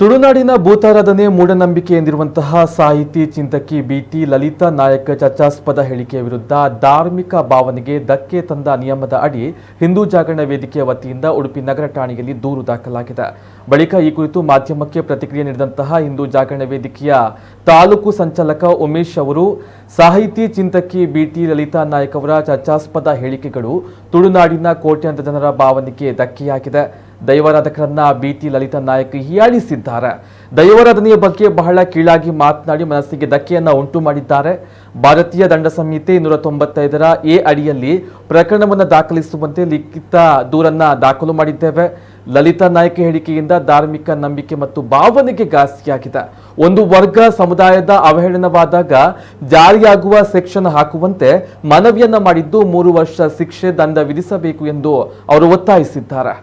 ತುಳುನಾಡಿನ ಭೂತಾರಾಧನೆ ಮೂಢನಂಬಿಕೆ ಎಂದಿರುವಂತಹ ಸಾಹಿತಿ ಚಿಂತಕಿ ಬಿಟಿ ಲಲಿತಾ ನಾಯಕ್ ಚರ್ಚಾಸ್ಪದ ಹೇಳಿಕೆಯ ವಿರುದ್ಧ ಧಾರ್ಮಿಕ ಭಾವನೆಗೆ ಧಕ್ಕೆ ತಂದ ನಿಯಮದ ಅಡಿ ಹಿಂದೂ ಜಾಗರಣ ವೇದಿಕೆಯ ವತಿಯಿಂದ ಉಡುಪಿ ನಗರ ಠಾಣೆಯಲ್ಲಿ ದೂರು ದಾಖಲಾಗಿದೆ. ಬಳಿಕ ಈ ಕುರಿತು ಮಾಧ್ಯಮಕ್ಕೆ ಪ್ರತಿಕ್ರಿಯೆ ನೀಡಿದಂತಹ ಹಿಂದೂ ಜಾಗರಣ ವೇದಿಕೆಯ ತಾಲೂಕು ಸಂಚಾಲಕ ಉಮೇಶ್ ಅವರು, ಸಾಹಿತಿ ಚಿಂತಕಿ ಬಿಟಿ ಲಲಿತಾ ನಾಯಕ್ ಅವರ ಚರ್ಚಾಸ್ಪದ ಹೇಳಿಕೆಗಳು ತುಳುನಾಡಿನ ಕೋಟ್ಯಾಂತರ ಜನರ ಭಾವನೆಗೆ ಧಕ್ಕೆಯಾಗಿದೆ. ದೈವಾರಾಧಕರನ್ನ ಬಿಟಿ ಲಲಿತಾ ನಾಯಕ್ ಹೀಯಾಳಿಸಿದ್ದಾರೆ. ದೈವಾರಾಧನೆಯ ಬಗ್ಗೆ ಬಹಳ ಕೀಳಾಗಿ ಮಾತನಾಡಿ ಮನಸ್ಸಿಗೆ ಧಕ್ಕೆಯನ್ನ ಉಂಟು ಮಾಡಿದ್ದಾರೆ. ಭಾರತೀಯ ದಂಡ ಸಂಹಿತೆ 295ರ ಎ ಅಡಿಯಲ್ಲಿ ಪ್ರಕರಣವನ್ನು ದಾಖಲಿಸುವಂತೆ ಲಿಖಿತ ದೂರನ್ನ ದಾಖಲು ಮಾಡಿದ್ದೇವೆ. ಲಲಿತಾ ನಾಯಕ್ ಹೇಳಿಕೆಯಿಂದ ಧಾರ್ಮಿಕ ನಂಬಿಕೆ ಮತ್ತು ಭಾವನೆಗೆ ಘಾಸಿಯಾಗಿದೆ. ಒಂದು ವರ್ಗ ಸಮುದಾಯದ ಅವಹೇಳನವಾದಾಗ ಜಾರಿಯಾಗುವ ಸೆಕ್ಷನ್ ಹಾಕುವಂತೆ ಮನವಿಯನ್ನ ಮಾಡಿದ್ದು 3 ವರ್ಷ ಶಿಕ್ಷೆ ದಂಡ ವಿಧಿಸಬೇಕು ಎಂದು ಅವರು ಒತ್ತಾಯಿಸಿದ್ದಾರೆ.